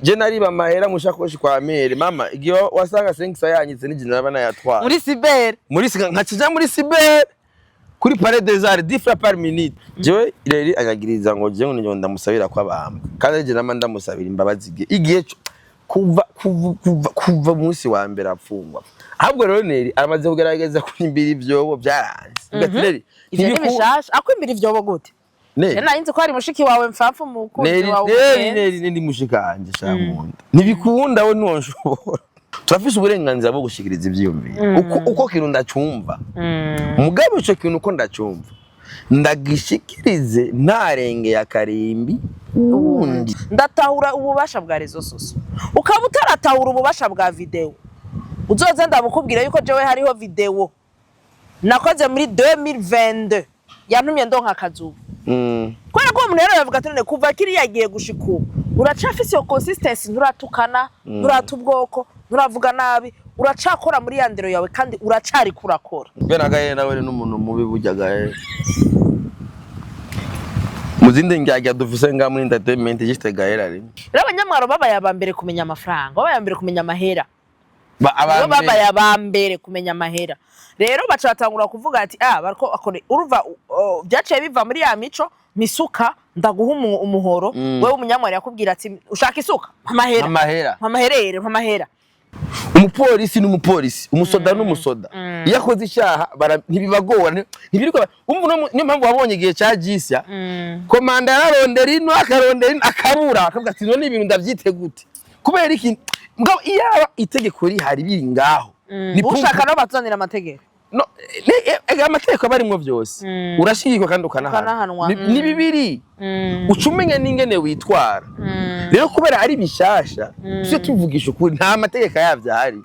je nariba amahera mushakoshi kwa mere mama igiyo wasanga sengisa yanyitse n'ijina nabana yatwara muri cyber nkakija muri cyber kuri Palais des Arts 10 francs par minute jewe ireri anyagiriza ngo je ngo ndamusabira kwa bamba kandi je nama ndamusabira imbabazi igihe kuva munsi wa mbere apfungwa ahubwo rero neri amaze kugerageza kurimbira ibyobo byaranze ugatireri ivyo ni bishasha akwimbira ibyobo gute Nena inzi ko ari mushiki wawe mfapfu mukunzi wawe neri mushikanje shamunda nibikunda we nonshobora turafise uburenganzira bwo gushikiriza ivyiyumviro uko kintu ndacumva mugabo ico kintu uko ndacumva ndagishikirize ntarenge ya karimbi ubundi ndatahura ububasha bwa rezo soso ukaba utaratahura ububasha bwa video uzoze ndabukubwira yuko jewe hariho video nakoze muri 2022 yantumye ndonka akazuba kwera ko umuntu rero yavuga ati kuva kiri yagiye gushiku uracafise yo consistency nturatukana nturatubwoko nturavuga nabi uracakora muri yandero yawe kandi uracari kurakora bena gaye nawe n'umuntu mubi bujyaga muzinde njya dufise nga muri entertainment juste gaera rero abanyamwaro babaye abambere kumenya amafaranga babaye abambere kumenya amahera babaye abambere kumenya amahera rero bacatangura kuvuga ati bariko akone uruva byaciye biva muri ya mico misuka ndaguha umuhoro wewe umunyamwari yakubwira ati ushaka isuka amahera umupolisi n'umupolisi umusoda n'umusoda yakoze icyaha ntibibagora ntibiriko niyo mpamvu wabonye igihe cya Jisya komanda yararondera ino akarondera akabura akavuga ati none ibintu ndavyite gute kubera iki mugabo iyaba itegeko rihari biri ngaho ushaka no batuzanira amategeko no amategeko barimwo byose urashirikwa kandi ukanahanwa ni bibiri ucumenye n'ingene witwara rero kubera ari bishasha cyo tuvugisha ukuri nta mategeko yavyo hari.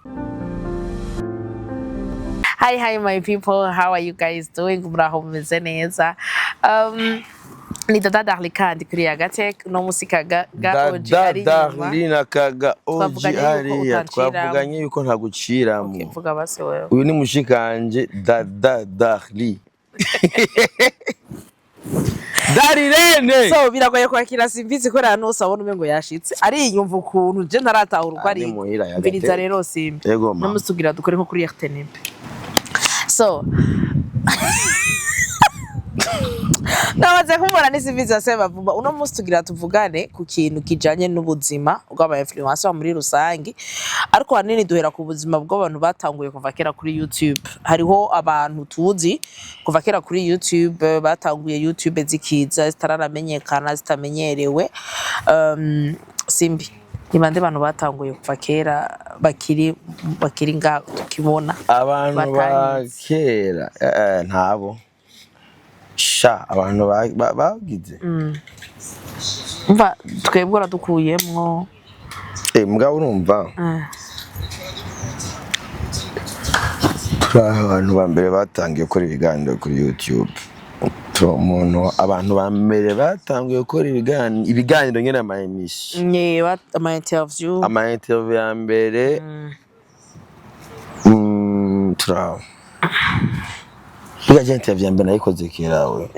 Hi my people, how are you guys doing? Muraho mumeze neza. Ni Dada Darli kandi kuri Agatek no musika ga oji ari Darli kaga oji ari twavuganye yuko nta guciramo. Okay, vuga base wewe. Uyu ni mushikanje Dada Darli. Darirene. So biragoye kwakira simbizi ko rano usabona umengo yashitse. Ari inyumva ukuntu je ntaratahura uko ari. Mbiriza rero simbi. Namusugira dukore nko kuri RTNB. So nabaze kumubona n'isivizi aseba vuba uno munsi tugira tuvugane ku kintu kijanye n'ubuzima bw'aba influencer muri rusangi ariko hanini duhera ku buzima bw'abantu batanguye kuva kera kuri YouTube. Hariho abantu tuzi kuva kera kuri YouTube batanguye YouTube zikiza zitaramenyekana zitamenyerewe simbi nibande abantu batanguye kuva kera bakiri nga tukibona abantu bakera ntabo sha abantu bagize umva twebwe radukuyemwo mbwa urumva abantu bambere batangiye gukora ibiganiro kuri YouTube abantu bambere batangiye gukora ibiganiro nyene ama emission ama interview ya mbere Biga interview ya mbere nayikoze kirawe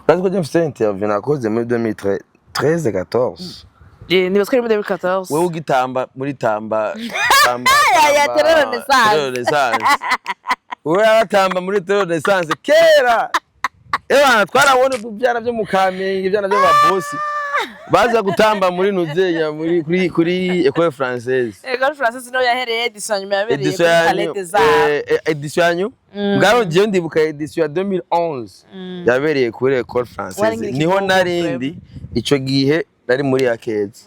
Bazi ko je interview nakoze muri 2013 14 ni baswe muri 2014 wewe ugitamba muri tamba ya Renaissance wewe aratamba muri Renaissance kera twarabona ibyana byo mu Kamenge ibyana byo babosi baza gutamba muri Nuzenya kuri École Française. École Française no yahereye edition nyuma yabereye kuri Palais des Arts. Edition ngaro je ndibuka edition ya 2011 yabereye kuri École Française. Niho narindi ico gihe nari muri Akeza.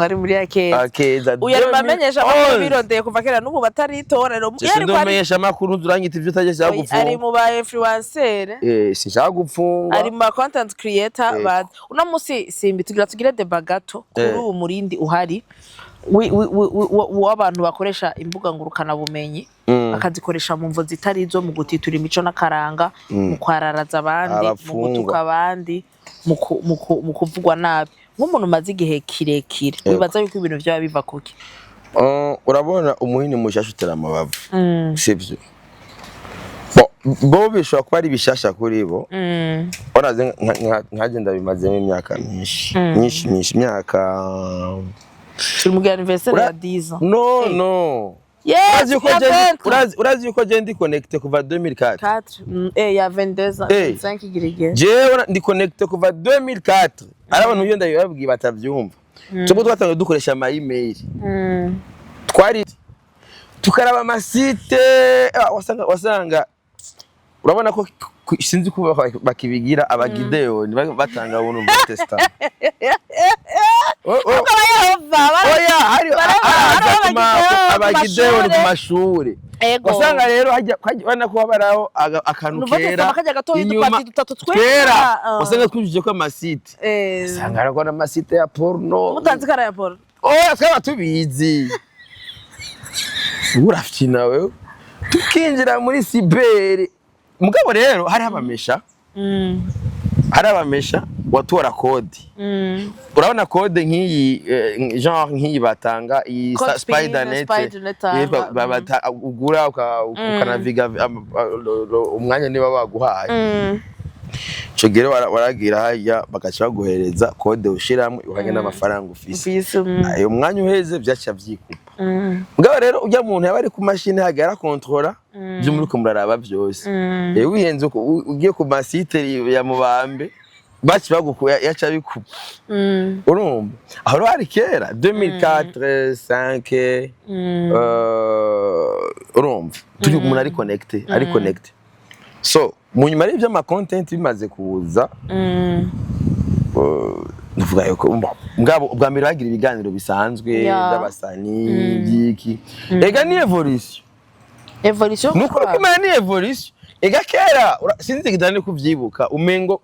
Ari muri Akeza. Uyari bamenyesha ko birondeye kuva kera n'ubu bataritorero. Yari bamenyesha makuru turangita ivyo utaje gupfunga. Ari mu ba influencer. Sinshaka gupfunga. Ari mu content creator bad. Uno musi simbi tugire debate gato kuri ubu murindi uhari. W'abantu bakoresha imbuga ngurukana bumenyi bakazikoresha mu mvo zitari zo mu gutitura imico n'akaranga mu kwararaza abandi mu gutuka abandi mu kuvugwa nabi nk'umuntu maze igihe kirekire wibaza yuko ibintu byaba biva kuki urabona umuhini mushasha utera amabavu sivyo bo bishobora kuba ari bishasha kuri bo oraze nkagenda bimazemo imyaka myinshi imyaka turi mu anniversaire ya 10 ans. No. Yes, urazi yuko je ndi connecté kuva 2004. 4 ya 22 ans 25 girige. Je ndi connecté kuva 2004. Ari abantu iyo ndabibabwiye batavyumva. Cyo twatangiye dukoresha ama email. Twari tukaraba amasite wasanga urabona ko sinzi kuba bakibigira abagideyoni batanga ubuntu bwa testa. Oya hari abagideyoni ku mashuri. Wasanga rero hajya bana ko baraho akantu kera inyuma twera wasanga twujije ko amasite. Wasanga ariko amasite ya porno. Mutanzi kara ya porno. Oya twaba tubizi. Urafite nawe tukinjira muri cyber mugabo rero hari abamesha hari abamesha watora code urabona code nk'iyi genre nk'iyi batanga iyi Spidernet ugura ukanaviga umwanya niba baguhaye cyo gero waragira haya bagacha baguhereza code ushiramo uhanye n'amafaranga ufise ayo mwanya uheze byacha vyikupa mugabo rero ujya muntu yabari ku machine hagara controller byo muri kumuraraba byose wihenze ugiye ku masite ya mubambe bachi bagukuya yacha bikupa urumva aho hari kera 2004 5 urumva turi umuntu ari connecté so munyuma y'ibyo ama content bimaze kuza nuvuga yuko mugabo ubwa mbere bagira ibiganiro bisanzwe by'abasani byiki ega ni evolution nuko kumenya ni evolution ega kera sinzi kidane kuvyibuka umengo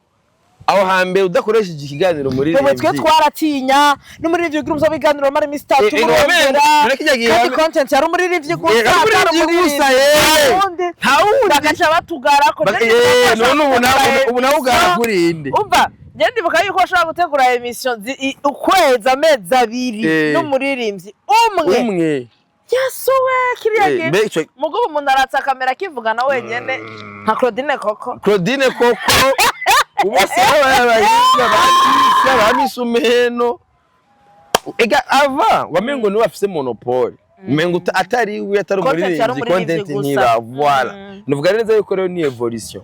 aho hambere udakoresheje ikiganiro muri review twe twaratinya no muri review groups abiganiro mari Mr. kandi content yari muri review gusa ntawundi bagaca batugara ko none ubu nawugara kuri inde umva Nyendi buka yuko ashaka gutegura emission ukweza amezi 2 n'umuririmbyi umwe yasuwe kiriya gihe mugo umuntu aratsa kamera kivugana wenyene nka Claudine Koko ubose abayiga bamisumeno ega ava wamengo ni wafise monopole umengo atari we atari umuririmbyi content niba voilà nuvuga neza yuko rero ni evolution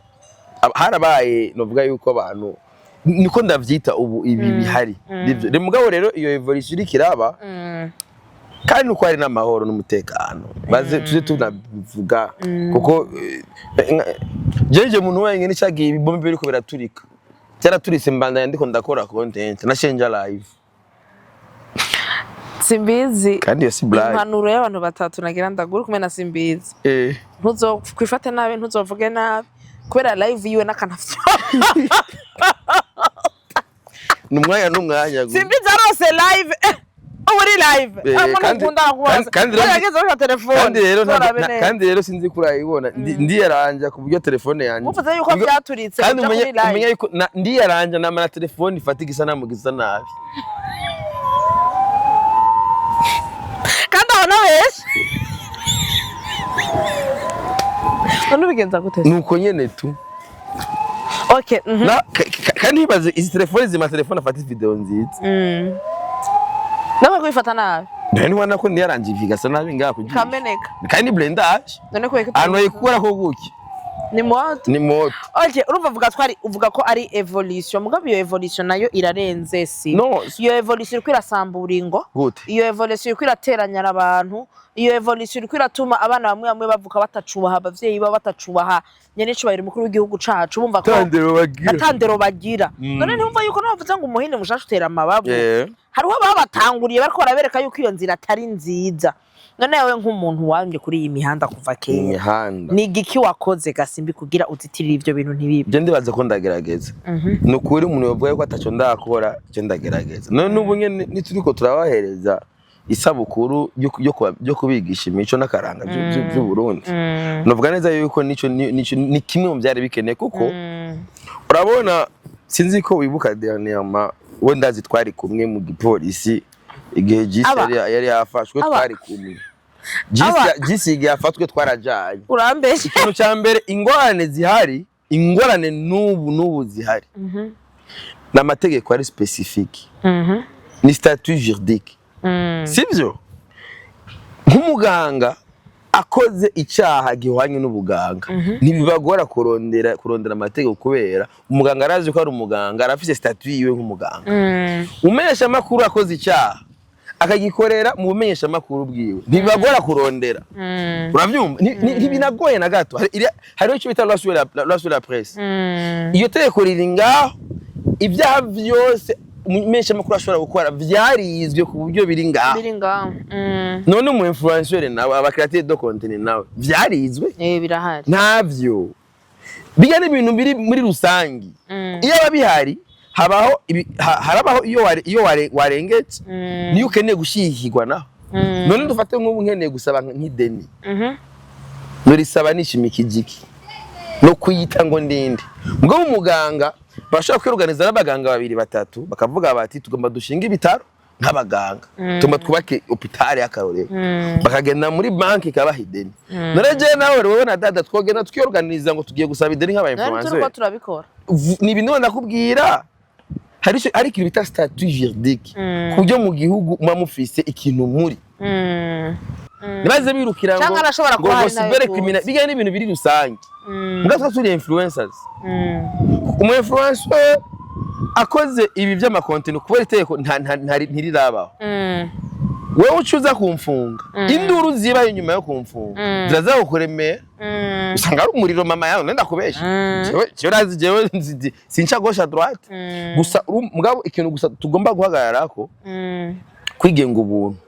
harabaye nuvuga yuko abantu niko ndavyita ubu ibi bihari rero mugabo rero iyo evolution irikiraba kandi uko ari n'amahoro n'umutekano baze tuje tunavuga kuko jeje muntu wenyine cyagiye ibombe biriko biraturika cyaraturise mbanda ndiko ndakora content na Shenja live simbizi kandi yo si blague impanuro y'abantu batatu nagira ndagura kumena simbizi ntuzo kwifate nabi ntuzovuge nabi kubera live yiwe nakanafyo numwanya simbizi arose live uri live kandi rero sinzi kurayibona ndiyaranja ku buryo telefone yanjye uvuze yuko byaturitse kandi umenya yuko ndiyaranja na telefone ifatiga isa namugiza nabi kandi abona wese none bigenza gute nuko nyene tu okay kandi bibaze izi telefone zima telefone afata video nziza nawe kwifata nabi nani wana ko ndiyaranje vigasa nabi ngako kameneka kandi blendage none ko ano yikura ko guki ni moto okay urumva uvuga ko ari evolution mugabo iyo evolution nayo irarenze si iyo evolution iko irasambura ingo iyo evolution iko irateranya abantu iyo evolution iko iratuma abana bamwe bavuka batacubaha abavyeyi baba batacubaha nyene cyo bayiri mukuru w'igihugu cacu bumva ko atandero bagira none ntumva yuko navuze ngo umuhinde mushasha utera amabavu hariho babatanguriye bariko barabereka yuko iyo nzira atari nziza none yawe nk'umuntu wanje kuri iyi mihanda kuva kera ni giki wakoze gasimbi kugira uzitirira ivyo bintu ntibibe je ndibaza ko ndagerageza nukuri umuntu yavuye ko ataco ndakora je ndagerageza none ubu nyene nituriko turabahereza isabukuru yo kubigisha imico n'akaranga by'u Burundi novuga neza yuko nico ni kimwe mu byari bikeneye kuko urabona sinzi ko wibuka dernièrement wenda zitwari kumwe mu gipolisi igihe jisi yari yafashwe twari kumwe jisi yafatwe twarajanye urambeshe ikintu cya mbere ingorane n'ubu zihari n'amategeko ari specifique ni statut juridique sibyo nk'umuganga akoze icyaha gihwanye n'ubuganga ntibibagora kurondera amategeko kubera umuganga arazi ko ari umuganga arafise statut yiwe nk'umuganga umenyesha makuru akoze icyaha akagikorera mu bumenyesha makuru bwiwe ntibibagora kurondera uravyumva ntibinagoye na gato hariho icyo bita loi sur la presse iyo tegeko riri ngaho ibyaha byose umenyesha makuru ashobora gukora vyarizwe ku buryo biri ngaho none umu influencer nawe aba createur de contenu nawe vyarizwe birahari ntavyo biga n'ibintu biri muri rusangi iyo ababihari harabaho iyo warengetse niyo ukeneye gushihirwa naho none dufate nk'ubu nkeneye gusaba nk'ideni nurisaba nishimikijiki no kuyita ngo ndinde mugabo umuganga bashaka kwiruganiza n'abaganga babiri batatu bakavuga bati tugomba dushinga ibitaro nk'abaganga tuma twubake hôpital y'akarorero bakagenda muri banki kabaha ideni nareje nawe wowe na dada twogenda tukiorganiza ngo tugiye gusaba ideni nk'aba influencer turabikora ni ibintu ndakubwira hari ikintu bita statut juridique kubyo mu gihugu mufise ikintu muri nibaze birukira ngo cyber criminal biga n'ibintu biri rusange mugatwa turi influencers umu influencer akoze ibi by'ama content kubera iteko ntirirabaho wewe ucuza kumfunga induru zibaye nyuma yo kumfunga ziraza gukuremera usanga ari umuriro mama yawe nenda kubesha cyo razi jewe sinca gauche droite gusa mugabo ikintu gusa tugomba guhagararako kwigenga ubuntu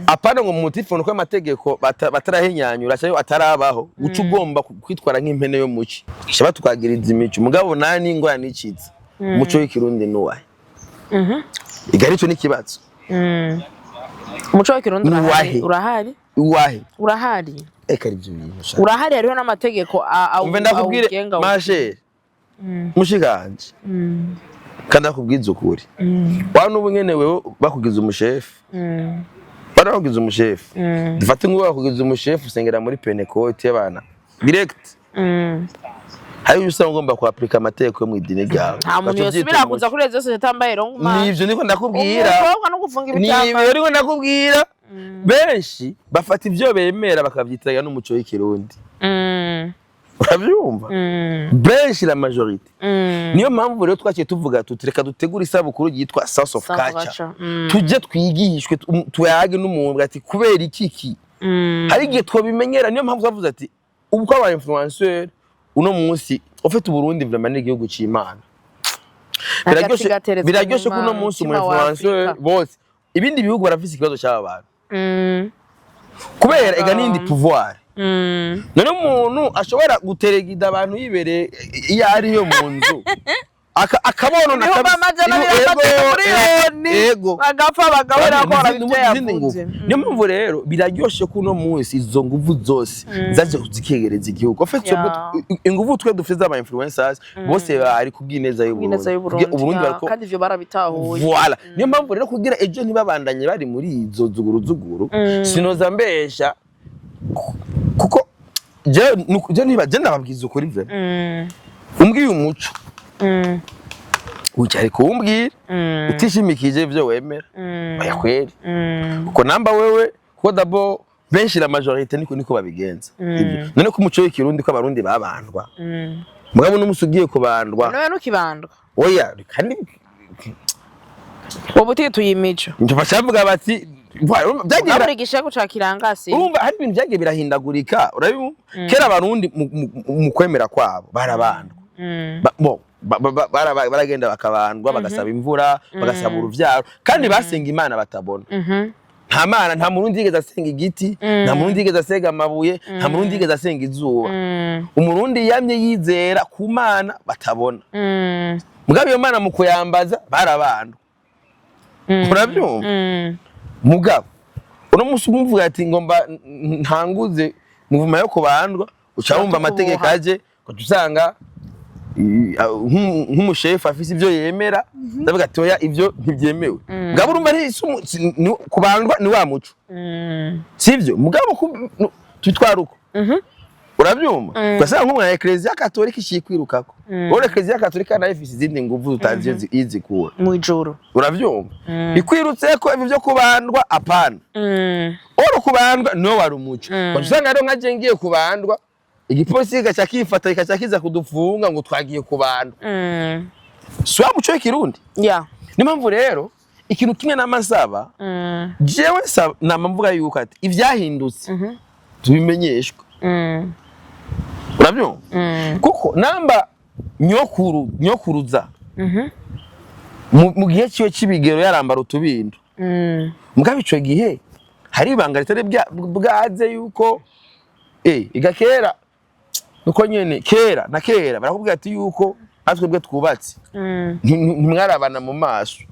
apana ngo mutifone ko amategeko batarahenyanyura cyangwa atarabaho ucu ugomba kwitwara nk'impene yo muci shaba tukagiriza imico mugabo nani ngo yanicitse umuco w'ikirundi nuwahe igarico n'ikibazo umuco w'ikirundi urahari eka rivyo bintu urahari hariho n'amategeko umve ndakubwire mashe mushiganje kandi akubwiza ukuri wana ubu nyene wewe bakugiza umushefu barakugiza umushefu dufate ngo bakugiza umushefu usengera muri Pentecote y'abana direct hayo usanga ngomba ku applica amategeko yo mu idini ryawe nta muntu yosubira kuza kuri rezo societe tambaye rongo ma nivyo niko ndakubwira no gufunga ibitamba nivyo niko ndakubwira benshi bafata ivyo bemera bakavyitaya n'umuco w'ikirundi urabyumva benshi la majorité niyo mpamvu rero twakiye tuvuga tutireka dutegura isabukuru yitwa Source of Culture tujye twigishwe tuyage n'umuntu ati kubera ikiki hari igihe twabimenyera niyo mpamvu bavuze ati ubwo aba influencer uno munsi ufite Burundi vraiment n'igihugu c'Imana biraryoshe kuno munsi umu influencer bose ibindi bihugu barafise ikibazo cy'aba bantu kubera ega nindi pouvoir none umuntu ashobora guteregida abantu yibere iyo ari yo mu nzu akabono ego bagapfa bagabura ko arabivuze niyo mpamvu rero biraryoshe kuno munsi izo nguvu zose zaje zikegereza igihugu afite inguvu twe dufite aba influencers bose bari kubwineza y'Uburundi kandi ivyo barabitahuye voilà niyo mpamvu rero kugira ejo ntibabandanye bari muri izo zuguru sinoza mbesha kuko je nibaje ndababwiza ukuri vre umbwiye umuco ucyari kumbwira utishimikije ivyo wemera oya kweri uko namba wewe ko dabo benshi la majorité niko babigenza none ko umuco w'ikirundi ko abarundi babandwa mugabo n'umusugiye kubandwa none nukibandwa oya kandi wobuti tuyimico nje bashavuga bati byagira igishego cakirangasi urumva hari ibintu byagiye birahindagurika urabimu kera abarundi mu kwemera kwabo barabandwa baragenda bakabandwa bagasaba imvura bagasaba uruvyaro kandi basenga Imana batabona nta mana nta murundi yigeze asenga igiti nta murundi yigeze asenga amabuye nta murundi yigeze asenga izuba umurundi yamye yizera ku Mana batabona mugabo iyo Mana mu kuyambaza barabandwa urabyumva mugabo uno musi umvuga ati ngomba ntanguze muvuma yo kubandwa ucabumva amategeko aje ko tusanga nk'umushefu afise ivyo yemera ndavuga ati oya ivyo ntibyemewe mugabo urumva kubandwa ni wa muco sivyo mugabo twitwara uko urabyumva ugasanga nk'umwana Ecclesia Catholique ishikwirukako wowe Ecclesia Catholique nayo ifise izindi nguvu utazi izikura mu ijuru urabyumva ikwirutseko ivyo byo kubandwa apana oro kubandwa no wari umuco usanga rero nkaje ngiye kubandwa igipolisi gacha kifata ikacha kiza kudufunga ngo twagiye kubandwa swa muco w'ikirundi nimpamvu rero ikintu kimwe n'amasaba jewe namvuga yuko ati ivyahindutse tubimenyeshwe urabyumva kuko namba nyokuruza mu gihe cyo kibigero yarambara utubindo mugabe ico gihe hari ibanga ritari bwaze yuko igakera nuko nyene kera barakubwira ati yuko atwebwe twubatse ntimwarabana mu maso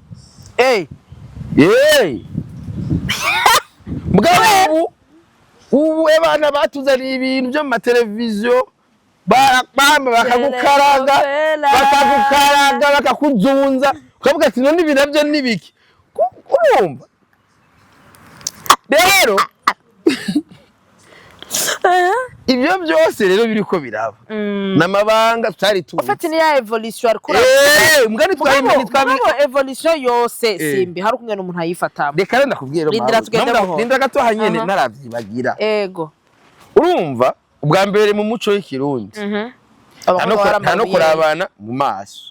mugabe ubu abana batuzaniye ibintu byo mu mateleviziyo bakagukaranga bakakuzunza ukavuga ati none ibi nabyo nibiki urumva rero ibyo byose rero biriko biraba namabanga tutari tuzi ufite ni ya evolution ariko mugani twamenye evolution yose simbi hari kumwe n'umuntu ayifatamo reka renda kubwira Linda gato hanyene naravyibagira ego urumva ubwa mbere mu muco w'ikirundi hano kurabana mu maso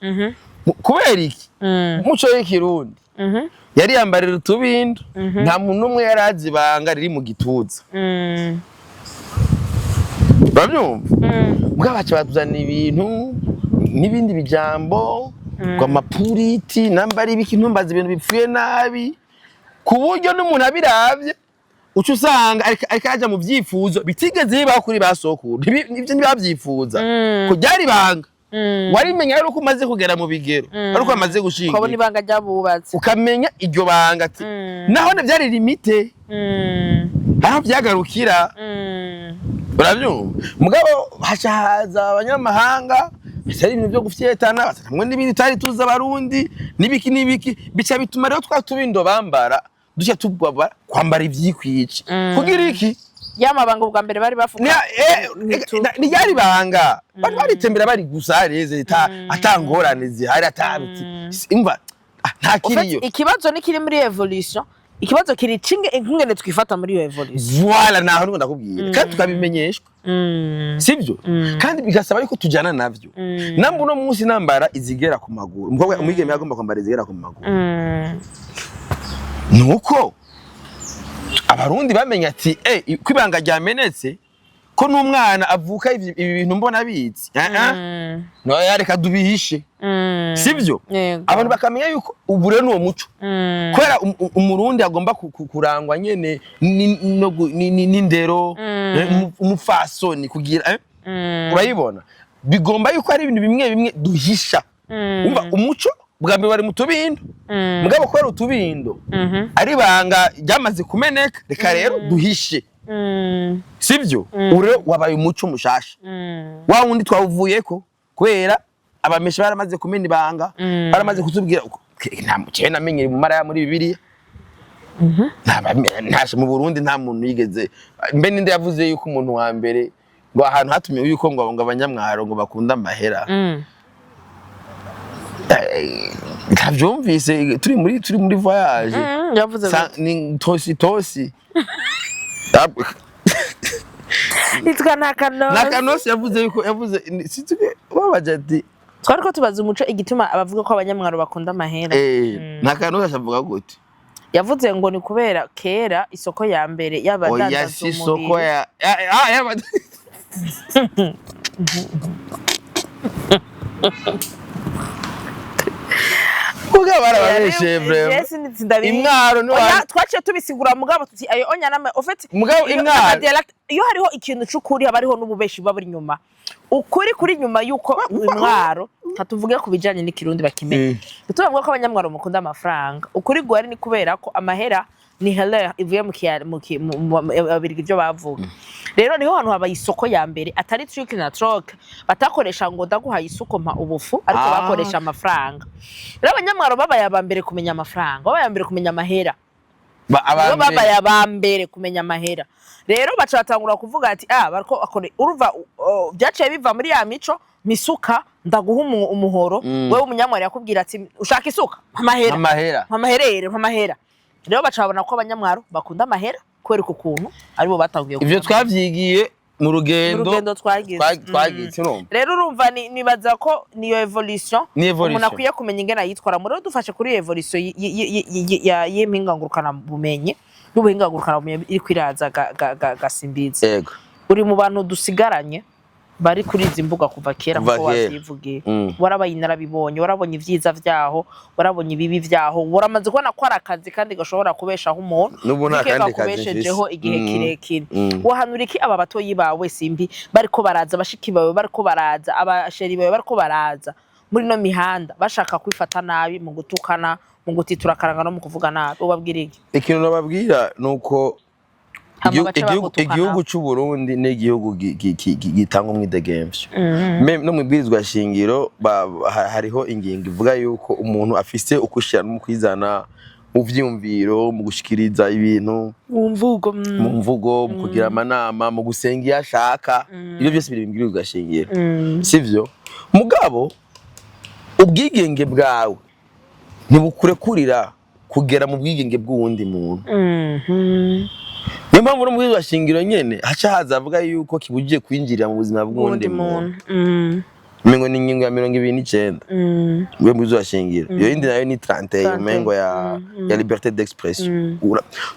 kubera iki umuco w'ikirundi yari yambarira utubindo nta muntu umwe yarazi ibanga riri mu gituza babyumva bwabaca batuzana ibintu n'ibindi bijambo kwa mapuriti nambari ibiki ntumbaza ibintu bipfuye nabi ku buryo n'umuntu abiravye ucu usanga ariko aja mu byifuzo bitigeze bibaho kuri basokuru nivyo ntibavyifuza ko ryari banga warimenya rero ko umaze kugera mu bigero ariko amaze gushinga ukabona ibanga ryabubatse ukamenya iryo banga ati naho byari limite aho byagarukira urabyumva mugabo hashahaza abanyamahanga bitari ibintu byo gufyetana hamwe n'ibindi tari tuza abarundi nibiki bica bituma rero twatubindo bambara dushya tubwaba kwambara ivyikwice kugira iki yamabanga ubwa mbere bari bafuka ni yari banga bari tembera bari gusareze atangorane zihari ataruti imva nta kiriyo ikibazo ni kiri muri evolution ikibazo kiri cinge ingene twifata muri iyo evolution voilà naho ngo ndakubwira kandi tukabimenyeshwa sibyo kandi bigasaba yuko tujana navyo nambu no munsi nambara izigera ku maguru umukobwa umwigeme yagomba kwambara izigera ku maguru nuko abarundi bamenya ati kwibanga ryamenetse ko n'umwana avuka ibi bintu mbona bizi no yareka dubihishe sibyo abantu bakamenya yuko ubu rero n'uwo muco kwera umurundi agomba kurangwa nyene n'indero umufasoni kugira urayibona bigomba yuko ari ibintu bimwe duhisha umva umuco bwa mbere bari mu tubindo mugabo kwera utubindo ari banga ryamaze kumeneka reka rero duhishe sibyo ure wabaye umuco mushasha wa wundi twavuyeko kwera abamesha baramaze kumena ibanga baramaze kutubwira nta mucye namenye mu mara ya muri Bibiliya ntashe mu Burundi nta muntu yigeze mbe ninde yavuze yuko umuntu wa mbere ngo ahantu hatumye yuko ngo abanyamwaro ngo bakunda amahera Kavyumvise turi muri voyage yavuze ni tosi itwa nakanosi yavuze yuko yavuze situke wabajati twari ko tubaza umuco igituma abavuga ko abanyamwaro bakunda amahera nakanosi ashavuga gute yavuze ngo ni kubera kera isoko ya mbere y'abadandaza isoko ya Kuga barabeshe breve. Imwaro no twaciye tubisigura mugabo tuti ayo onya nama ofete. Mugabo imwaro iyo hariho ikintu c'ukuri habariho n'ububeshi baburi nyuma. Ukuri kuri nyuma yuko imwaro tatuvuge ku bijanye n'ikirundi bakimenye. Tuvuga ko abanyamwaro mukunda amafaranga. Ukuri gwari ni kubera ko amahera ni hele ivuye mu abirigi byo bavuga. Rero niho hantu haba isoko ya mbere atari trick na troc batakoresha ngo ndaguhaye isuko mpa ubufu ariko bakoresha amafaranga. Rero abanyamwaro babaye aba mbere kumenya amafaranga, babaye mbere kumenya amahera. bo babaye abambere kumenya amahera rero baca batangura kuvuga ati bariko akore uruva byaciye biva muri ya mico misuka ndaguha umuhoro wewe umunyamwari yakubwira ati ushaka isuka amahera rero baca babona ko abanyamwaro bakunda amahera kwereka ukuntu aribo batangiye ivyo twavyigiye mu rugendo twagize rero urumva nibaza ko niyo evolution umuntu akwiye kumenya ingena yitwara muri dufashe kuri evolution y'impingangurukana bumenye n'ubuhingangurukana bumenye iri kwiraza gasimbize yego uri mu bantu dusigaranye bari kuri izi mbuga kuva kera nko wazivugiye warabaye narabibonye warabonye ivyiza vyaho warabonye ibibi vyaho waramaze kubona ko ari akazi kandi gashobora kubeshaho umuntu n'ubona kubeshejeho igihe kirekire wahanura iki aba batoyi bawe simbi bariko baraza bashiki bawe bariko baraza abasheri bawe bariko baraza muri no mihanda bashaka kwifata nabi mu gutukana mu gutitura karanga no mu kuvuga nabi ubabwira iki ikintu nababwira nuko igihugu cy'u Burundi ni igihugu gitanga umwidegemvyo no mu bwirizwa shingiro hariho ingingo ivuga yuko umuntu afise ukushira no kwizana mu vyumviro mu gushikiriza ibintu mu mvugo mu kugira amanama mu gusenga yashaka ibyo byose biri mu bwirizwa shingiro sivyo mugabo ubwigenge bwawe ntibukurekurira kugera mu bwigenge bw'uwundi muntu niyo mpamvu no mu bwirizwa shingiro nyene haca haza avuga yuko kibugiye kwinjirira mu buzima bw'uwundi muntu mengo ni ingingo ya 29 mu bwirizwa shingiro iyo yindi nayo ni 31 mengo ya liberté d'expression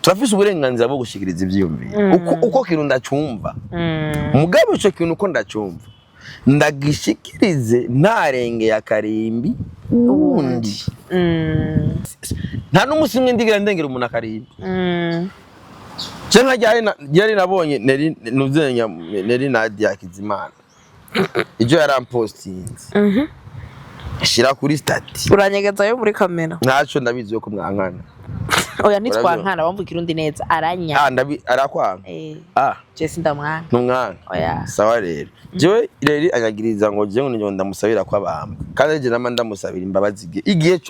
turafise uburenganzira bwo gushikiriza ivyiyumviro uko kintu ndacumva mugabo ico kintu uko ndacumva ndagishikirize ntarenge akarimbi uwundi nta n'umusi mwe ndigira ndengera umuntu akarimbi Jenga jari nabonye neri Nadia Kizimana. Ijo yarampostinze. Shira kuri stati. Uranyegeza yo muri kamera. Ntaco ndabizi yo ko mwankana. Oya nitwankana bamvuga Kirundi neza aranya. Arakwanga. Je sindamwana. Numwana. Oya. Sawa rero. Jewe rero anyagiriza ngo je ngo ndamusabira kwa bamba. Kandi je nama ndamusabira imbabazi igihe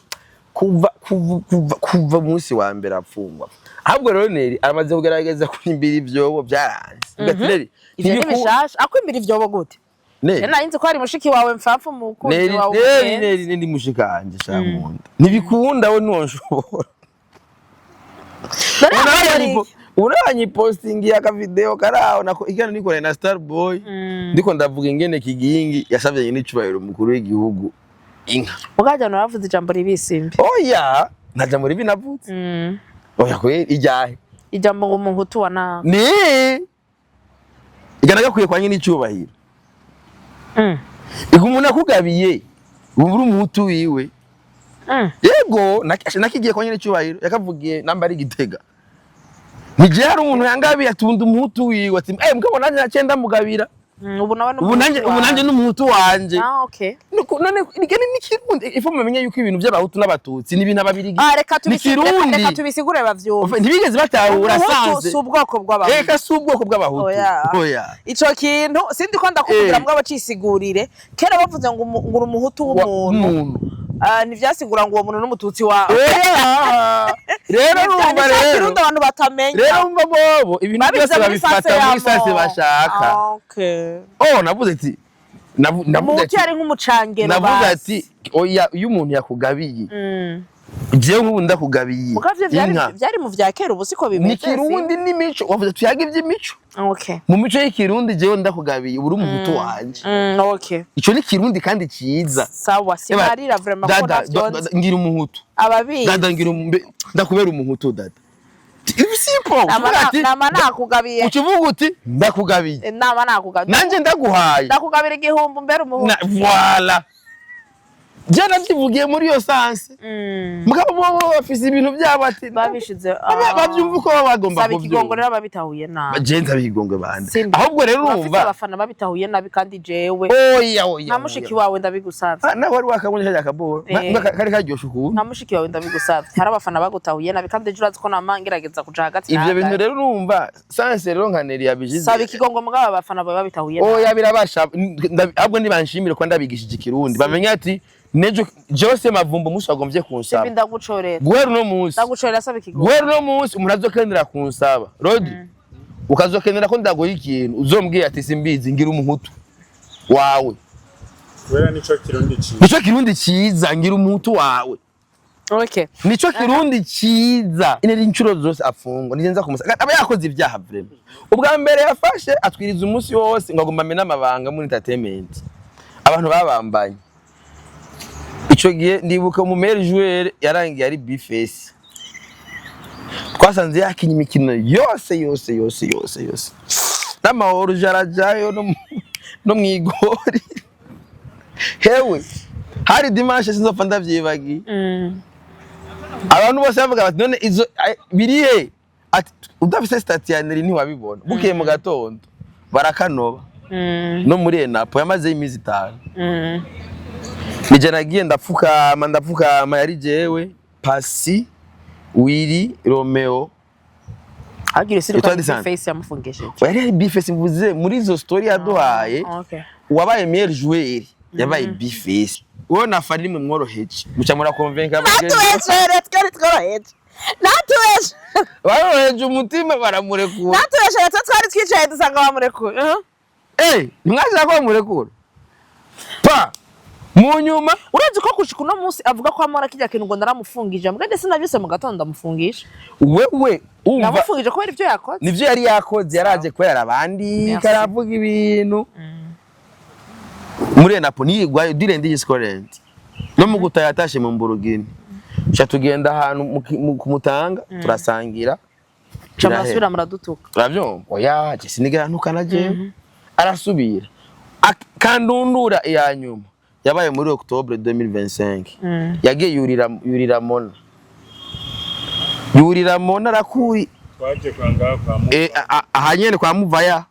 kuva munsi wa mbere apfungwa. Ahubwo rero neri amaze kugerageza kwimbira ivyobo byaranze. Ngatire ivyo nibishasha akwimbira ivyobo gute? Nena yinze ko ari mushiki wawe mfapfu mu kundi wawe. Neri ndi mushikanje shamunda. Nibikunda we nonshobora. Uranyi posting ya ka video karaho nako igana nikore na Starboy. Ndiko ndavuga ingene kigingi yasavye nyine icubahiro mukuru w'igihugu inka. Ugaje naravuze ijambo ribisimbi. Oya, nta jambo ribi navuze. Oya kwe ijahe. Ijambo ngo muhutu wana. Ni. Iganaga kuye kwa nyine icubahiro. Umuntu akugabiye uburi umuhutu wiwe. Yego nakigiye kwa nyine icubahiro yakavugiye namba ari Gitega. Nije hari umuntu yangabiye atunda umuhutu wiwe ati mugabo nanje nacenda mugabira. Ubu nanje n'umuhutu wanje. Okay. None igene n'ikirundi ifo mumenye yuko ibintu by'abahutu n'abatutsi n'ibintu ababirigi. Reka tubisigure bavyumva. Ntibigeze batahura sanze. Subwoko bw'abahutu. Reka subwoko bw'abahutu. Oya. Ico kintu sindi ko ndakuvugira mbwa bacisigurire. Kera bavuze ngo ngura umuhutu w'umuntu. Nivyasigura ngo uwo muntu n'umututsi wawe. Rero numva rero abantu batamenya. Rero umva bobo ibintu byose babifata muri sase bashaka. Okay. Navuze ati navuze ati ari nk'umucangero basi. Navuze ati oya iyo umuntu yakugabiye. Jewe nk'ubu ndakugabiye. Mukavye byari mu vya kera ubusiko bimeze. Ni Kirundi n'imico wavuze tuyaga ivy'imico. Okay. Mu mico y'Ikirundi jewe ndakugabiye uri umuhutu wanje. Okay. Ico ni Kirundi kandi ciza. Sawa simarira vraiment ko navyonze. Ngira umuhutu. Ababi. Dada ngira ndakubera umuhutu dada. Simple. Nama nakugabiye. Ukivuga uti ndakugabiye. Nama nakugabiye. Nanje ndaguhaye. Ndakugabira igihumbi mbere umuhutu. Voilà. Jana byivugiye muri yo sanse. Mugabo bo bafise ibintu byabati babishize. Bavyumva uko bagomba kuvyumva. Sabikigongorera babitahuye nabi. Bagenza bigongwe bande. Ahubwo rero urumva. Abafana babitahuye nabi kandi jewe. Oya. Nta mushiki wawe ndabigusavye. Na wari wakabonye cya kaboro. Kari karyosha ukuntu. Nta mushiki wawe ndabigusavye. Hari abafana bagutahuye nabi kandi ejo urazi ko namangerageza kuja hagati. Ivyo bintu rero urumva sanse rero nkaneri yabijize. Sabikigongo mugabo abafana babitahuye nabi. Oya birabasha. Ahubwo nibanshimire ko ndabigishije Kirundi. Bamenya ati nejo Jose Mavumba musi wagombye kunsaba Sibi ndagucorera guhera no musi ndagucorera saba ikigo guhera no musi umuntu azokendera kunsaba Rodi ukazokendera ko ndagoye ikintu uzombwiye ati simbizi ngira umuhutu wawe wera nico kirundi ciza ngira umuhutu wawe. Okay. Nico kirundi ciza ineri incuro zose afungwa nizenza kumusaka aba yakoze ibyaha vrema. Ubwa mbere yafashe atwiriza umunsi wose ngo agomba mena amabanga muri entertainment. Abantu babambanye. Ico gihe ndibuka mu maire joueur yarangiye ari Bface. Twasanze yakinye imikino yose. N'amahoro jarajayo no mwigori. Hewe hari dimanche sinzopfa ndavyibagiye. Abantu bose bavuga bati none izo birihe ati udafise stationary ntiwabibona bukeye mu gatondo barakanoba no muri Enapo yamaze imizi 5 nije nagiye ndapfukama yari jewe Pasi Willy Romeo agire siri kwa Bface yamufungesheje yari Bface mvuze muri izo story yaduhaye wabaye meilleur joueur yabaye Bface uwo nafari mwe mworoheje mucamura convaincre abagenzi Natuweje baroheje umutima baramurekura Natuweje twari twicaye dusanga bamurekura mwaje ko bamurekura pa mu nyuma urazi ko kushika no munsi avuga ko amara kijya kintu ngo naramufungije mbwa ndetse nabise mu gatondo ndamufungisha wewe umva namufungije ko ibyo yakoze nivyo yari yakoze yaraje ko yarabandi karavuga ibintu muri Enapo niyigwayo direndi yiscorent no mu gutaha yatashe mu Mburugini cha tugenda ahantu kumutanga turasangira cyabasubira muradutuka uravyumva oya je sinigera ntukana je arasubira kandundura ya nyuma yabaye muri Octobre 2025 yagiye yurira Mona rakuri twaje kwanga ahanyene kwa Muvaya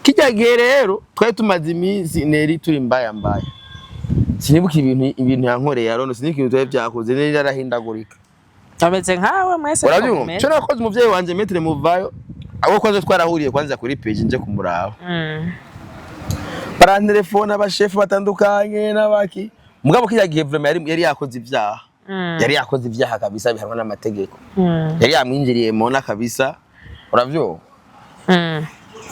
kijyagiye rero twari tumaze iminsi neri turi mbaya sinibuka ibintu yankoreye yarono sinibuka ibintu byakoze neri yarahindagurika ameze nkawe mwese urabyumva cyo nakoze umuvyeyi wanje Metre Muvayo abo kwazo twarahuriye kwanza kuri page nje kumuraba para telefone abashefu batandukanye nabaki mugabo kijyagiye vraiment yari yakoze ibyaha yari yakoze ibyaha kabisa bihanwa n'amategeko yari yamwinjiriye Mona kabisa uravyumva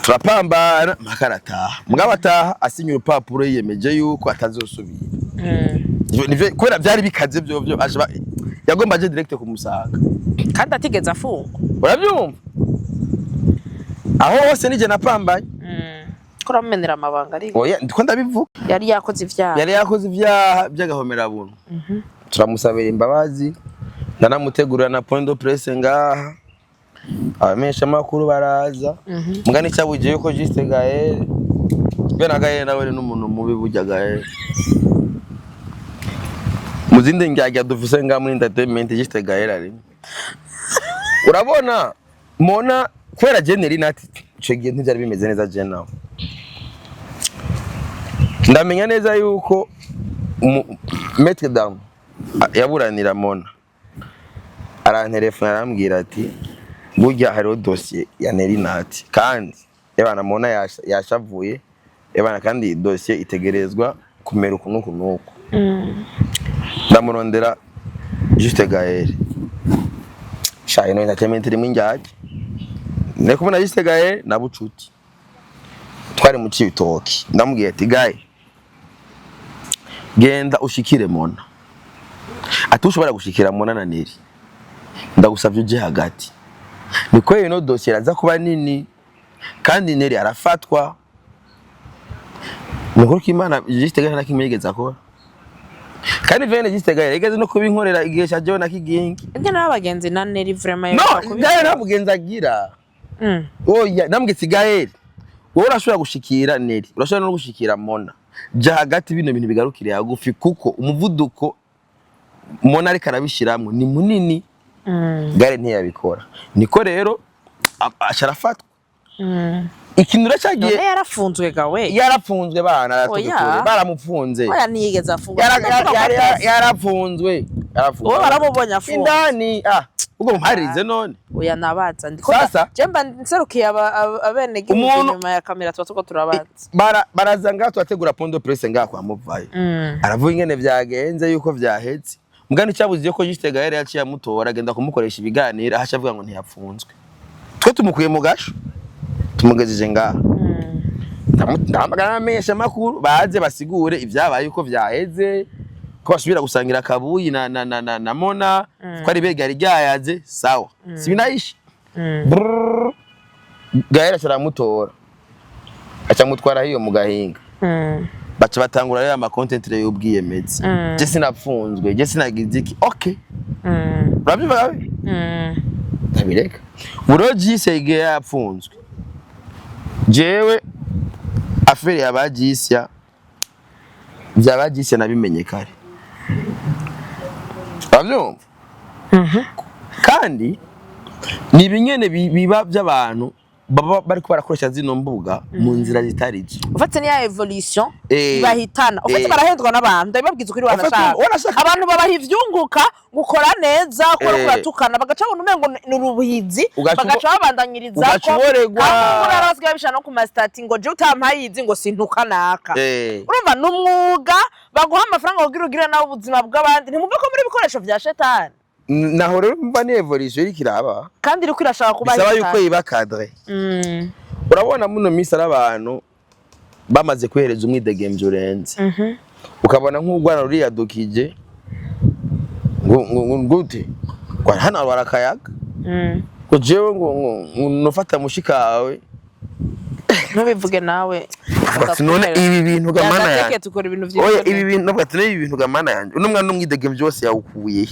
turapambana makarataha mugabo ataha asinya urupapuro yiyemeje yuko atazosubira nivyo kubera byari bikaze byo yagomba aje direct kumusanga kandi atigeze afungwa urabyumva aho hose nije napambanye ko ramenera amabanga ari oya ndiko ndabivuga yari yakoze ibyaha by'agahomera buntu turamusabira imbabazi ndanamutegurira na point de presse ngaha abamesha makuru baraza mugani cyabuje yuko Juste Gaël bena Gaël nawe n'umuntu mubi burya Gaël muzinde ngajya dufise nga muri entertainment Juste Gaël ari urabona Mona kwera generi nati ico gihe ntibyari bimeze neza je nawe ndamenya neza yuko Maître Dame yaburanira Mona arantelefona arambwira ati burya hari dossier ya Nerinati kandi ebana Mona yashavuye ebana kandi dossier itegerezwa kumera ukuntu nuko ndamurondera Juste Gaël shaye no entertainment rimwe njyaje ne kubona Juste Gaël na Bucuti twari mu Cibitoki ndamubwiye ati Gaël genda ushikire Mona atushobora gushikira Mona na Neri ndagusavye uje hagati niko ino dossier aza kuba nini kandi Neri arafatwa nukuri kimana Juste Gaël nakimegeza ko kandi vene Juste Gaël yegeze no kubinkorera igihe cya John akigingi ibyo nabagenzi na Neri vraiment no Gaël nabugenza agira oya namugetse Gaël wowe urashobora gushikira Neri urashobora no gushikira Mona ja hagati bino bintu bigarukire yagufi kuko umuvuduko Mona ariko arabishiramwe ni munini Gaël ntiyabikora niko rero asharafatwa ikintu racagiye yarafunzwe gawe yarafunzwe bana aratukura baramupfunze oya niyigeze afungwa yarafunzwe uwo baramubonye afungwa indani ubwo mparize none oya nabaza ndiko Sasa jemba nserukiye abene gihugu nyuma ya kamera tuko turabaza baraza ngaho twategura pondo presse ngaho kwa Muvayo aravuga ingene vyagenze yuko vyahetse mugani cyabuze ko Juste Gaël yaciye amutora agenda kumukoresha ibiganiro ahasha avuga ngo ntiyapfunzwe twe tumukuye mu gasho tumugejeje ngaho ndamagana mesha makuru baze basigure ivyabaye uko vyaheze ko basubira gusangira kabuyi na Mona ko ari begari ryayaze sawa sibinayishe Gaël cyaramutora acamutwara hiyo mu gahinga baca batangura rero ama content rero y'ubwiyemezi je sinapfunzwe je sinagize iki okay urabivuga ndabireka burogise igihe yapfunzwe jewe afere yabagisia byabagisia nabimenye kare urabyumva kandi ni binyene biba by'abantu baba bari ko barakoresha zino mbuga mu nzira zitarije ufate ni ya evolution bahitana ufate barahendwa n'abantu ndabibabwiza kuri wanashaka abantu babaha ivyunguka gukora neza ko kuratukana bagaca abantu umengo n'urubuhizi bagaca babandanyiriza ko urarasga bishana ku mastati ngo je utampayizi ngo sintukanaka urumva n'umwuga baguha amafaranga kugira nawe ubuzima bw'abandi ntimumve ko muri bikoresho vya shetani naho rero mba ni evolution irikiraba kandi iri kwirashaka kuba bisaba yuko iba cadre urabona muno misi arabantu bamaze kwehereza umwidegemvyo urenze ukabona nk'ugwana ruriya dukije ngute kwa hana warakayaga ko jewe ngo nofata mushikawe ntubivuge nawe none ibi bintu gamana ya tukora ibintu vy'ibyo oya ibi bintu nabwo ibi bintu gamana yanje uno mwana umwidegemvyo wose yawukuye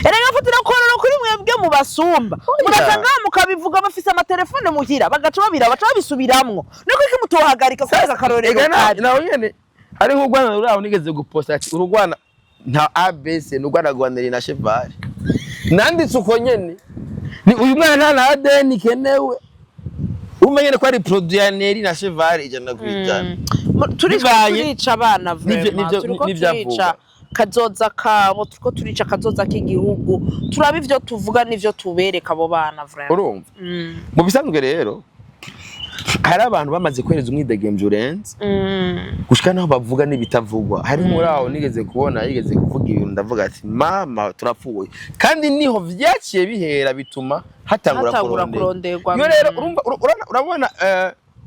erega fatira korora kuri mwebwe mu basumba murasanga mukabivuga bafise amatelefone muhira bagaca babisubiramwo niko iki mutohagarika kweza karorero nawe nyene ari nk'ugwana ruraho nigeze guposta ati urugwana nta ABC n'ugwana gwaneri na cheval nanditse uko nyene ni uyu mwana na ADN kenewe umenyene ko ari produit ya Neri na cheval ijana kwijana turica abana vraiment turiko turica kazoza kabo turiko turica kazoza k'igihugu turaba ivyo tuvuga n'ivyo tubereka abo bana vraiment urumva mu bisanzwe rero hari abantu bamaze kwereza umwidegemvyo urenze gushika naho bavuga n'ibitavugwa hari muri aho nigeze kubona yigeze kuvuga ibintu ndavuga ati mama turapfuye kandi niho vyaciye bihera bituma hatangura kuronderwa yo rero urabona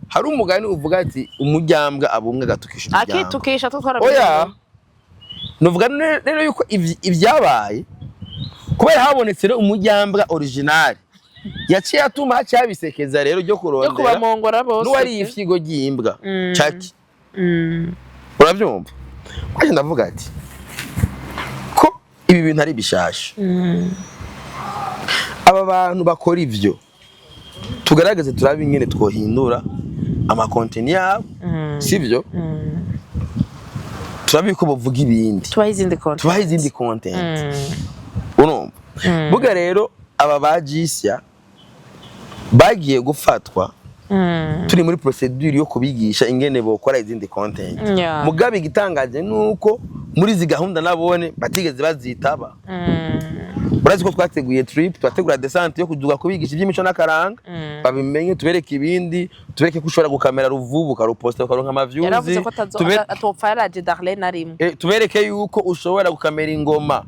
hari umugani uvuga ati umuryambwa abumwe gatukisha umuryango akitukisha tutwara oya nuvuga rero yuko ivyabaye kubera habonetse rero umuryambwa original yaciye atuma cyabisekeza rero ryo kurondera n'uwari ifyigo gimbwa caki uravyumva kwaje ndavuga ati ko ibi bintu ari bishasha aba bantu bakora ivyo tugaragaze turabe ingene twohindura ama content yabo sivyo turabe ko bavuga ibindi tubaha izindi content urumva buga rero aba bajisya bagiye gufatwa turi muri procedure yo kubigisha ingene bokora izindi content mugabe gitangaje nuko muri zi gahunda nabone batigeze bazitaba urazi ko twateguye trip twategura descente yo kuduga kubigisha iby'imico n'akaranga babimenye tubereke ibindi tubereke ko ushobora gukamera ruvubu karuposta ukaronka amavyuzi yaravuze ko atopfa yaraje Darlene arimwe tubereke yuko ushobora gukamera ingoma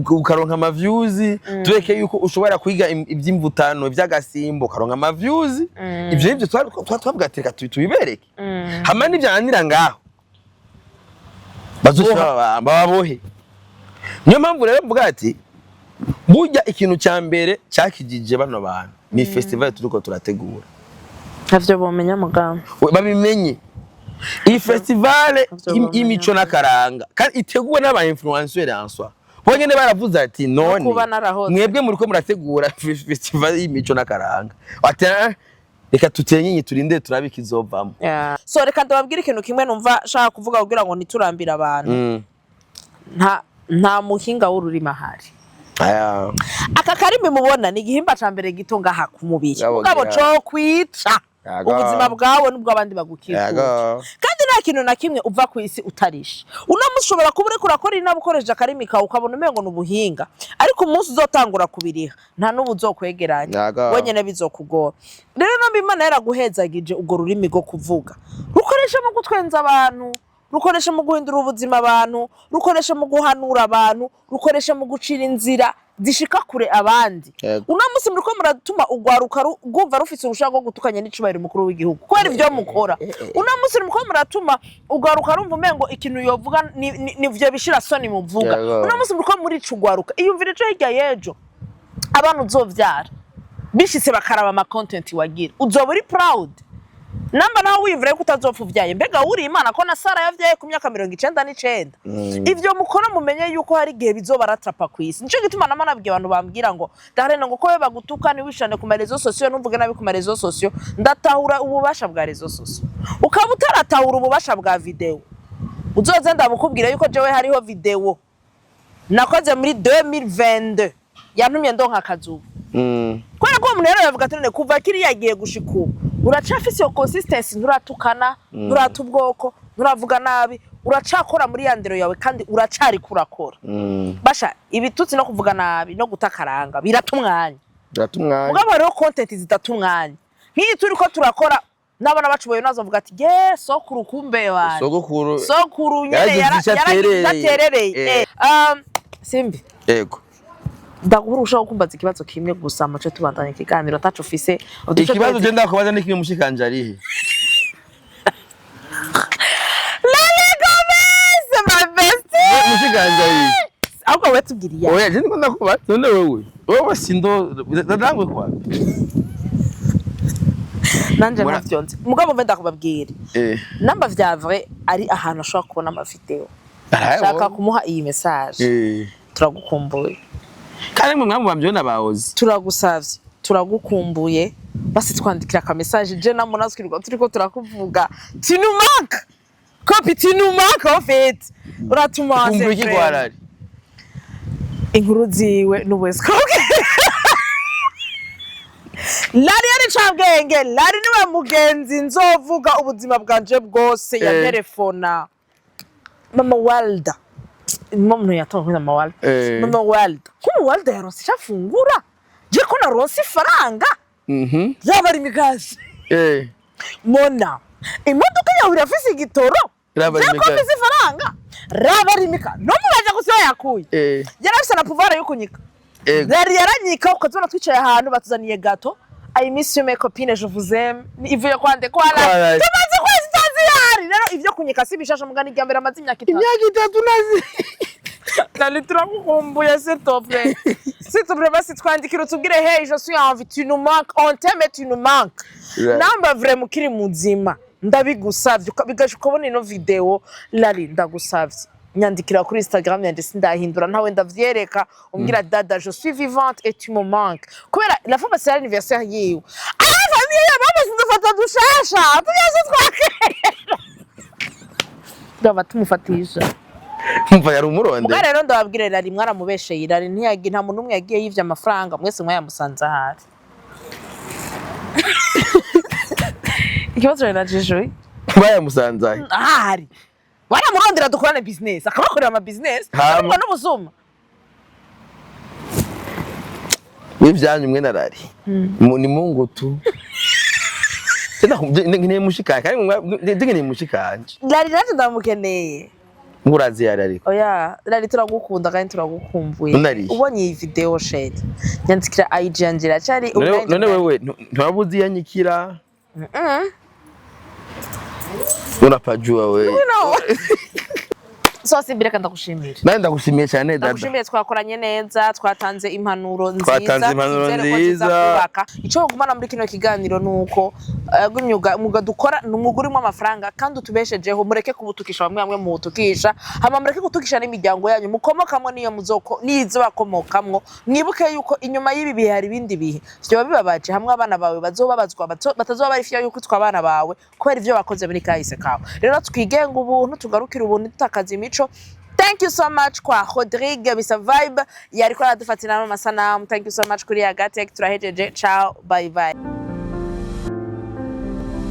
ukaronka amavyuzi tubereke yuko ushobora kwiga iby'imvutano by'agasimbo ukaronka amavyuzi ivyo nivyo twavugateka tubibereke hama n'ivyananira ngaho bazoshobora babohe niyo mpamvu rero mvuga ati burya ikintu cya mbere cyakijije bano bantu ni festival turiko turategura navyo bomenya mugamba babimenye iyi festival y'imico n'akaranga kandi iteguwe n'aba influenceurs answa bonyene baravuze ati none mwebwe muri ko murategura festival y'imico n'akaranga ati reka tutenyenye turinde turabika izovamo so reka ndababwira ikintu kimwe numva shaka kuvuga kugira ngo niturambira abantu nta muhinga w'ururima hari aka karimi mubona ni igihimba ca mbere gito ngaha ku mubiri ugabo co kwica ubuzima bwawe nubwo abandi bagukikuje kandi nta kintu na kimwe uva ku isi utarisha. Uno munsi ushobora kuba uriko urakora inama ukoresheje akarimi kawe ukabona umengo n'ubuhinga, ariko umunsi uzotangura kubiriha nta n'ubu uzokwegeranya wenyene bizokugora. Rero nomba Imana yaraguhezagije ubwo rurimi rwo kuvuga, rukoresha mu gutwenza abantu, rukoresha mu guhindura ubuzima abantu, rukoresha mu guhanura abantu, rukoresha mu gucira inzira zishika kure abandi. Uno munsi muriko muratuma ugwaruka rwumva rufise urushaka rwo gutukanya n'icubahiro mukuru w'igihugu kubera ivyo mukora. Uno munsi muriko muratuma ugwaruka rumva umengo ikintu yovuga ni vyo bishira soni muvuga. Uno munsi muriko murica ugwaruka, iyumvire ejo hirya y'ejo abantu uzovyara bishitse bakaraba ama content wagira, uzoba uri proud. Namba naho wivure ko utazopfa uvyaye, mbega uri Imana ko na Sara yavyaye ku myaka 99. Ivyo mukora mumenye yuko hari gihe bizoba ratrapa kwisi. Nico gituma nama nabwiye abantu bambwira ngo Darlene ngo ko bagutuka ni wishane ku marezo sociaux numvuge nabi ku marezo sociaux, ndatahura ububasha bwa rezo sociaux. Ukaba utaratahura ububasha bwa video, uzoze ndabukubwira yuko jewe hariho video nakoze muri 2022 yantumye ndonka akazuba. Kwera ko umuntu rero yavuga ati kuva kiri yagiye gushika ubu uracafise yo consistency, nturatukana, nturatubwoko, nturavuga nabi, uracakora muri yandero yawe kandi uracari kurakora. Basha ibitutsi no kuvuga nabi no gutakaranga biratumwanya. Mugabo rero content zidatumwanya. Nk'iyi turiko turakora nabana bacuboye nazovuga ati ye sokuru kumbe wana. Sokuru nyene yaraterereye. Simbi. Yego. Ndagurusha ukumbaza ikibazo kimwe gusa amace tubandanye ikiganiro tacu fise. Ikibazo je ndakubaza ni kimwe mushikanje ari. Lale Gomez my bestie. Mushikanje ari. Ahubwo we tubwiriya. Oya je ndiko ndakubaza none wewe sindo ndangwe kwa. Nanje navyonze. Mugabo mve ndakubabwira. Namba vya vrai ari ahantu ashobora kubona ama video. Shaka kumuha iyi message. Turagukumbuye. Kandi mwe mwamubambye nabahoze. Turagusavye, turagukumbuye. Basi twandikira ka message je namo nasukirwa turiko turakuvuga. Tinumaka. Kopi tinumaka ofet. Uratuma se. Kumbuye kigwarari. Inkuru ziwe n'ubwesiko. Lari yari cambwenge, lari niwe mugenzi nzovuga ubuzima bwanje bwose ya telefona. Mama Walda. Mama yatonka na Mawalda. Mama Walda. Ko Walda yaronse cyafungura. Je ko naronse ifaranga. Yaba ari mikazi. Mona. Imodoka yawe irafise igitoro. Raba ari mikazi. Ko ifaranga. Raba ari mikazi. No mubaje gusiba yakuye. Yarafise na pouvoir yo kunyika. Yari yaranyika ukazona twicaye ahantu batuzaniye gato. I miss you my copine je vous aime. Ivuye kwande kwala. Tumaze kwezi taziyari. Rero ivyo kunyika sibishasha mugani ryambere amazi imyaka 3. Imyaka 3 nazi. Nali turamukumbuye s'il te plaît. S'il te plaît basi twandikira utubwire hey je suis en vie tu nous manques on t'aime tu nous manques. Namba vraiment kiri muzima ndabigusavye bigashuka bona ino video lari ndagusavye. Nyandikira kuri Instagram yande sindahindura ntawe ndavyereka umbwira dada je suis vivante et tu me manques. Kubera la fois c'est l'anniversaire yiwe. Famille baba sindafata dushasha tuyaje twakera. Ndaba tumufatisha. Umva yari umuronde. Ubwo rero ndababwire lari mwaramubesheye irari ntiyagi nta muntu umwe yagiye yivye amafaranga mwese mwayamusanze ahari. Ikibazo rero najijoye. Bayamusanze ahari. Ahari. Baramurondera dukorane business akabakorera ama business ariko n'ubuzuma. Wivyanyu mwe narari. Ni Mungu tu. Tena ngine mushikanje kandi ngine mushikanje. Lari naje ndamukeneye. Ngurazi yari ariko. Oya, lari turagukunda kandi turagukumbuye. Ubonye iyi video shade. Nyandikira IG angira cyari none wewe ntabuzi yanyikira. Unapajua wewe. So simbire kandi ndagushimira. Nandi ndagushimiye cyane dada. Ndagushimiye twakoranye neza, twatanze impanuro nziza. Twatanze impanuro nziza. Ico ngumana muri kino kiganiro nuko mwuga dukora n'umwuga urimo amafaranga kandi utubeshejeho mureke kubutukisha bamwe mu butukisha hama mureke gutukisha n'imiryango yanyu mukomokamwe niyo muzoko nizo bakomokamwe mwibuke yuko inyuma y'ibi bihe hari ibindi bihe byo bibabaje hamwe abana bawe bazobabazwa batazoba bari fiya yuko twabana bawe kubera ivyo bakoze muri kahise kawe rero twigenga ubuntu tugarukira ubuntu tutakaza imico. Thank you so much kwa Rodrigue bisa vibe yariko aradufatina amasanamu. Thank you so much kuri Agatek turahejeje. Ciao, bye bye.